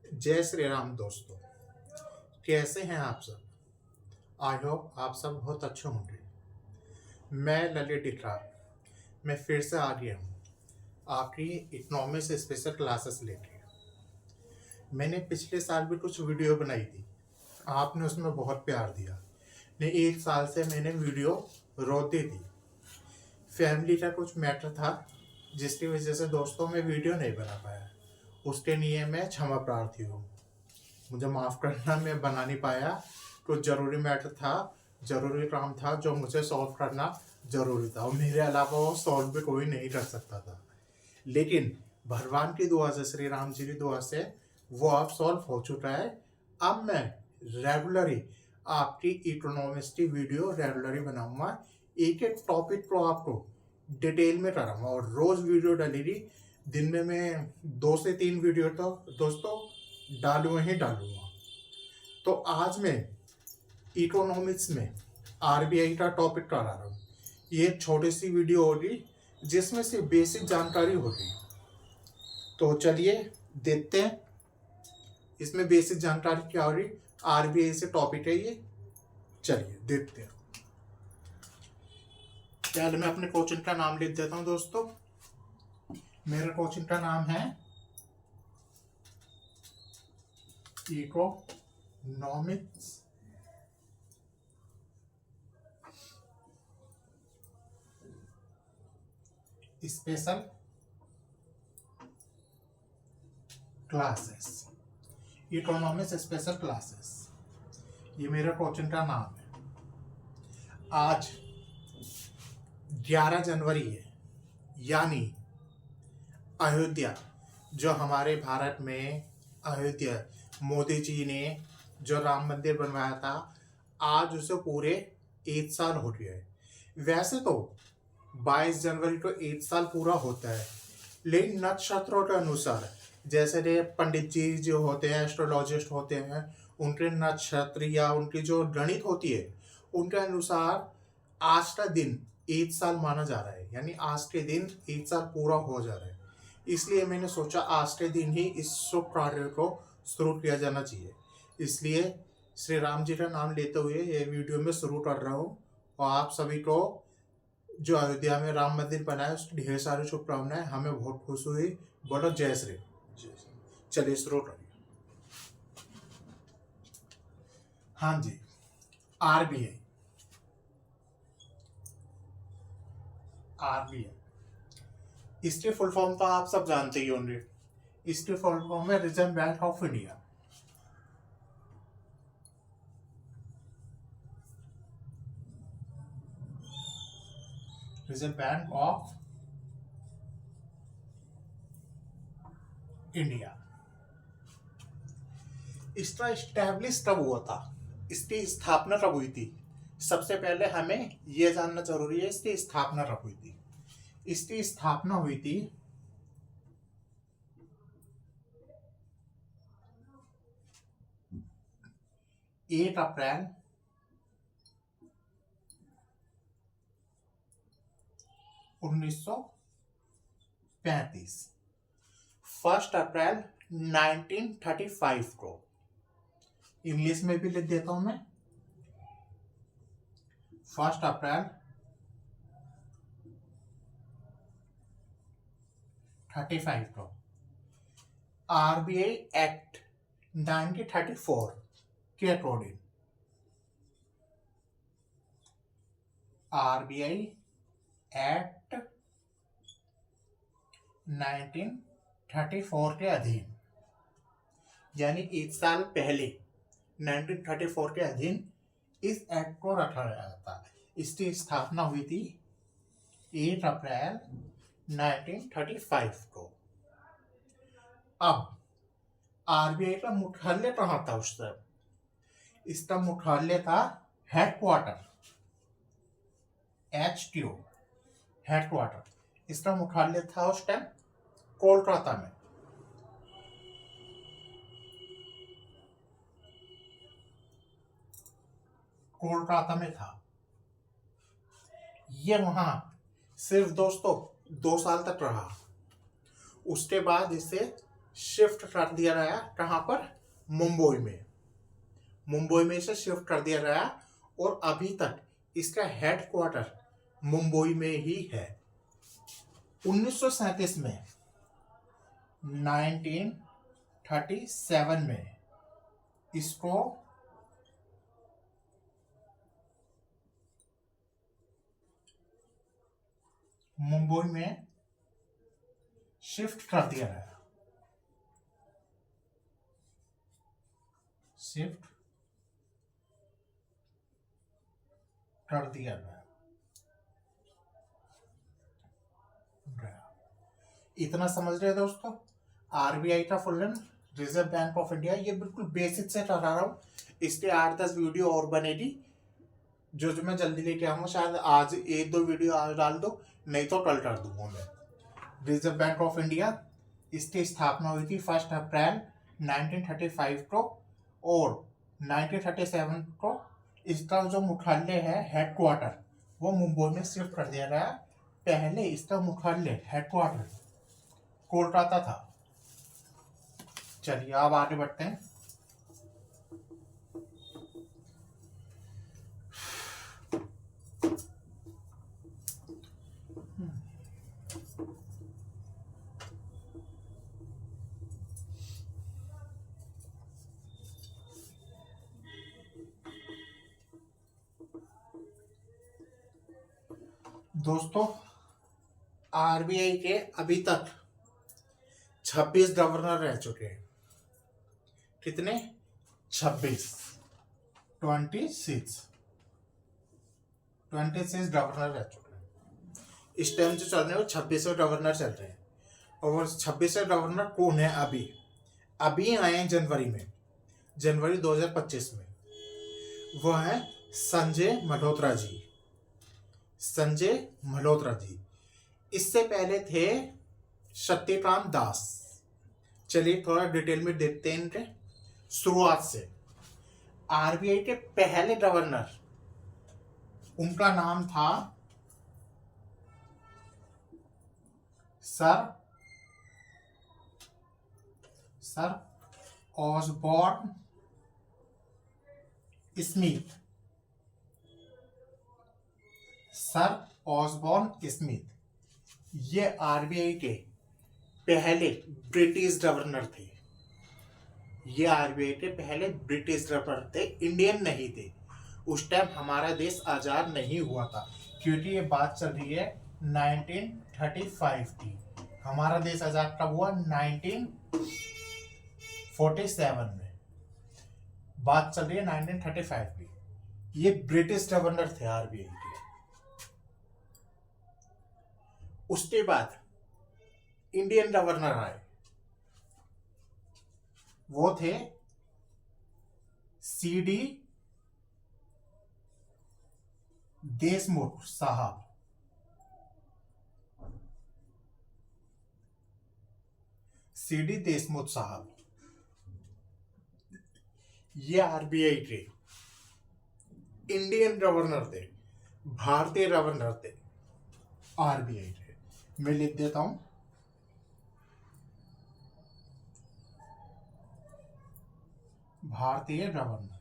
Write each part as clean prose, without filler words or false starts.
जय श्री राम दोस्तों। कैसे हैं आप सब? आई होप आप सब बहुत अच्छे होंगे। मैं ललित डिट्रा। मैं फिर से आ गया हूँ आपकी इकोनॉमिक्स स्पेशल क्लासेस लेके। मैंने पिछले साल भी कुछ वीडियो बनाई थी, आपने उसमें बहुत प्यार दिया। ने 1 साल से मैंने वीडियो रोक दी थी। फैमिली का कुछ मैटर था जिसकी वजह से दोस्तों मैं वीडियो नहीं बना पाया। उसके लिए मैं क्षमा प्रार्थी हूँ, मुझे माफ़ करना। मैं बना नहीं पाया। कुछ ज़रूरी मैटर था, ज़रूरी काम था जो मुझे सॉल्व करना ज़रूरी था, और मेरे अलावा वो सॉल्व भी कोई नहीं कर सकता था। लेकिन भगवान की दुआ से, श्री राम जी की दुआ से वो अब सॉल्व हो चुका है। अब मैं रेगुलरली आपकी इकोनॉमिक्स की वीडियो रेगुलरली बनाऊंगा। एक एक टॉपिक को आपको डिटेल में कराऊंगा और रोज़ वीडियो डालेगी। दिन में मैं 2 से 3 वीडियो तो दोस्तों डालूंगा ही डालूंगा। तो आज मैं इकोनॉमिक्स में आरबीआई का टॉपिक करा रहा हूँ। ये छोटी सी वीडियो होगी जिसमें से बेसिक जानकारी होगी। तो चलिए देखते हैं इसमें बेसिक जानकारी क्या होगी। आरबीआई से टॉपिक है ये, चलिए देखते हैं। पहले मैं अपने कोचिंग का नाम लिख देता हूँ दोस्तों। मेरे कोचिंग का नाम है economics special classes. Economics special classes, ये मेरा कोचिंग का नाम है। आज 11 जनवरी है, यानी अयोध्या, जो हमारे भारत में अयोध्या मोदी जी ने जो राम मंदिर बनवाया था, आज उसे पूरे 1 साल हो गया है। वैसे तो 22 जनवरी को 1 साल पूरा होता है, लेकिन नक्षत्रों के अनुसार, जैसे ये पंडित जी जो होते हैं, एस्ट्रोलॉजिस्ट होते हैं, उनके नक्षत्र या उनकी जो गणित होती है, उनके अनुसार आज का दिन 1 साल माना जा रहा है। यानी आज के दिन 1 साल पूरा हो जा रहा है। इसलिए मैंने सोचा आज के दिन ही इस शुभ कार्य को शुरू किया जाना चाहिए। इसलिए श्री राम जी का नाम लेते हुए ये वीडियो में शुरू कर रहा हूँ। और आप सभी को जो अयोध्या में राम मंदिर बना है उसकी ढेर सारी शुभकामनाएं। हमें बहुत खुश हुई। बोलो जय श्री राम। चलिए शुरू करिए। हाँ जी, आरबीआई। आरबीआई इसके फुल फॉर्म तो आप सब जानते ही होंगे। इसके फुल फॉर्म है reserve bank of India. Reserve bank of India. इसका स्टैब्लिश कब हुआ था, इसकी स्थापना कब हुई थी? सबसे पहले हमें यह जानना जरूरी है इसकी स्थापना कब हुई थी। इसकी स्थापना हुई थी 1 अप्रैल 1935। 1 अप्रैल 1935 को। इंग्लिश में भी लिख देता हूं मैं। 1 अप्रैल 1935 को। आरबीआई एक्ट 1934 के अकॉर्डिंग, आरबीआई एक्ट 1934 के अधीन, यानी 1 साल पहले 1934 के अधीन इस एक्ट को रखा गया था। इसकी स्थापना हुई थी 1 अप्रैल 1935 को। अब आरबीआई का मुख्यालय कहाँ था उस समय? इसका मुख्यालय था हेडक्वार्टर, HQ, हेडक्वार्टर। इसका मुख्यालय था उस टाइम कोलकाता में। कोलकाता में था ये। वहां सिर्फ दोस्तों 2 साल तक रहा। उसके बाद इसे शिफ्ट कर दिया गया कहाँ पर, मुंबई में, मुंबई में इसे शिफ्ट कर दिया गया और अभी तक इसका हेडक्वार्टर मुंबई में ही है। 1937 में 1937 में इसको मुंबई में शिफ्ट कर दिया गया, शिफ्ट कर दिया गया। इतना समझ रहे हैं दोस्तों। आरबीआई का full name reserve bank of India. ये बिल्कुल बेसिक से करा रहा हूँ, इसके 8-10 वीडियो और बनेगी जो मैं जल्दी लेके आऊंगा। शायद आज 1-2 वीडियो आज डाल दो, नहीं तो कल कर दूंगा मैं। रिजर्व बैंक ऑफ इंडिया, इसकी स्थापना हुई थी 1 अप्रैल 1935 को और 1937 को इसका जो मुख्यालय है, हेडक्वार्टर, वो मुंबई में शिफ्ट कर दिया गया। पहले इसका मुख्यालय हेडक्वार्टर कोलकाता था। चलिए अब आगे बढ़ते हैं। दोस्तों, आरबीआई के अभी तक 26 गवर्नर रह चुके हैं। कितने? 26, 26 गवर्नर रह चुके हैं। इस टाइम जो चल रहे हैं वो 26वें गवर्नर चल रहे हैं। और 26वें गवर्नर कौन है? अभी आए हैं जनवरी 2025 में। वो है संजय मल्होत्रा जी। इससे पहले थे सत्यकांत दास। चलिए थोड़ा डिटेल में देखते हैं इनके शुरुआत से। आरबीआई के पहले गवर्नर, उनका नाम था सर ऑसबॉर्न स्मिथ। ये आरबीआई के पहले ब्रिटिश गवर्नर थे। इंडियन नहीं थे। उस टाइम हमारा देश आजाद नहीं हुआ था, क्योंकि ये बात चल रही है 1935 की। हमारा देश आजाद कब हुआ? 1947 में। बात चल रही है 1935 की। ये ब्रिटिश गवर्नर थे आरबीआई के। उसके बाद इंडियन गवर्नर आए, वो थे सीडी देशमुख साहब। ये आरबीआई के इंडियन गवर्नर थे, भारतीय गवर्नर थे आरबीआई के। मैं लिख देता हूं, भारतीय गवर्नर।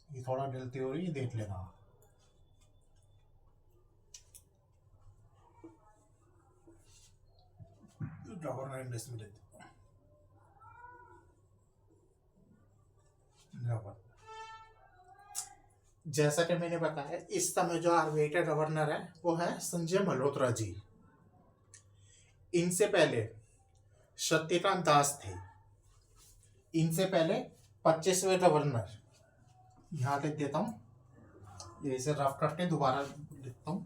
ये थोड़ा गलती हो रही है, देख लेना। गवर्नर इंग्लिश में देते गवर्नर। जैसा कि मैंने बताया, इस समय जो आरबीआई का गवर्नर है वो है संजय मल्होत्रा जी। इनसे पहले सत्यकांत दास थे। इनसे पहले 25वें गवर्नर, यहां लिख देता हूं, इसे रफ करके दोबारा लिखता हूं।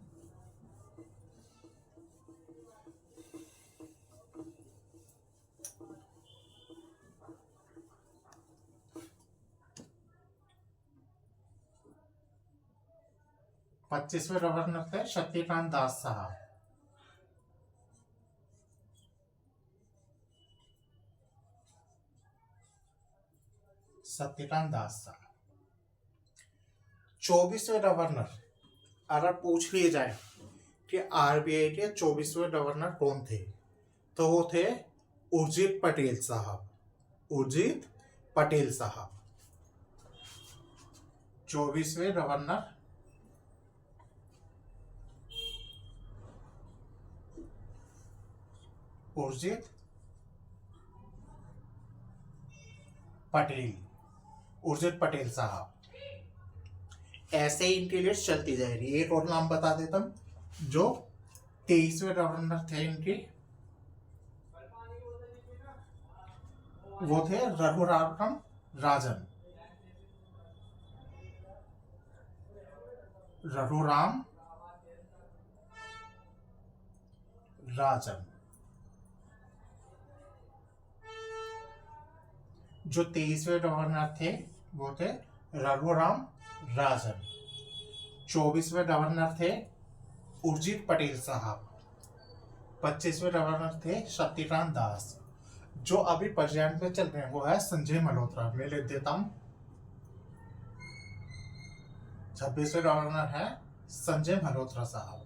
पच्चीसवें गवर्नर थे सत्यकांत दास साहब। सत्यकांत दास साहब। 24वें गवर्नर अगर पूछ लिया जाए कि आरबीआई के 24वें गवर्नर कौन थे, तो वो थे उर्जित पटेल साहब। उर्जित पटेल साहब 24वें गवर्नर उर्जित पटेल, उर्जित पटेल साहब। ऐसे ही इनकी लिस्ट चलती जाएगी। एक और नाम बता देता हूं, जो 23वें गवर्नर थे इनके, वो थे रघुराम राजन। रघुराम राजन जो 23वें गवर्नर थे वो थे रघुराम राजन। 24वें गवर्नर थे उर्जित पटेल साहब। 25वें गवर्नर थे शक्तिकांत दास। जो अभी प्रेजेंट में चल रहे हैं वो है संजय मल्होत्रा। मैं लिख देता हूं। 26वें गवर्नर है संजय मल्होत्रा साहब।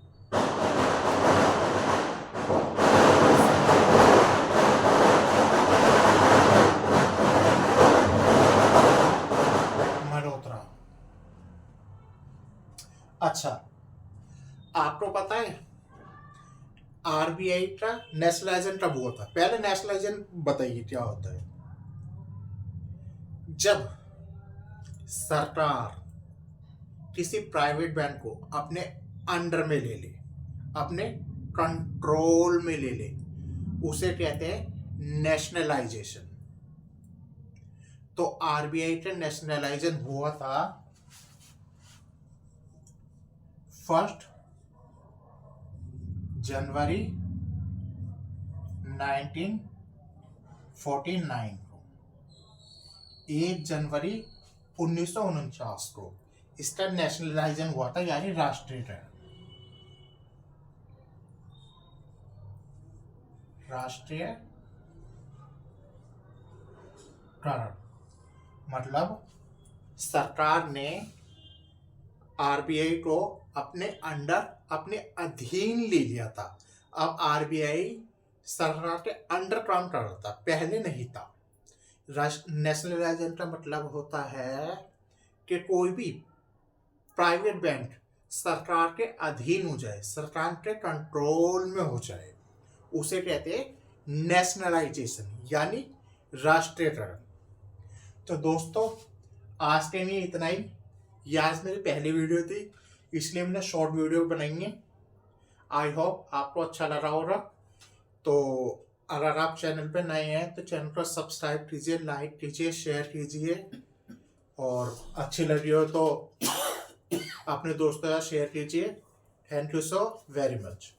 मल्होत्रा। अच्छा, आपको पता है आरबीआई का नेशनलाइजेशन कब हुआ था? पहले नेशनलाइजेशन बताइए क्या होता है। जब सरकार किसी प्राइवेट बैंक को अपने अंडर में ले ले, अपने कंट्रोल में ले ले, उसे कहते हैं नेशनलाइजेशन। तो आरबीआई का नेशनलाइजेशन हुआ था 1 जनवरी 1949 को, 1 जनवरी 1949 को इसका नेशनलाइजेशन हुआ था, यानी राष्ट्रीयकरण। मतलब सरकार ने आरबीआई को अपने अंडर, अपने अधीन ले लिया था। अब आरबीआई सरकार के अंडर काम कर रहा था, पहले नहीं था। नेशनलाइजेशन का मतलब होता है कि कोई भी प्राइवेट बैंक सरकार के अधीन हो जाए, सरकार के कंट्रोल में हो जाए, उसे कहते हैं नेशनलाइजेशन, यानी राष्ट्रीयकरण। तो दोस्तों, आज के लिए इतना ही। ये आज मेरी पहली वीडियो थी, इसलिए मैंने शॉर्ट वीडियो बनाई है। आई होप आपको अच्छा लगा होगा। तो अगर आप चैनल पे नए हैं तो चैनल को सब्सक्राइब कीजिए, लाइक कीजिए, शेयर कीजिए, और अच्छी लगी हो तो अपने दोस्तों के साथ शेयर कीजिए। Thank you so very much.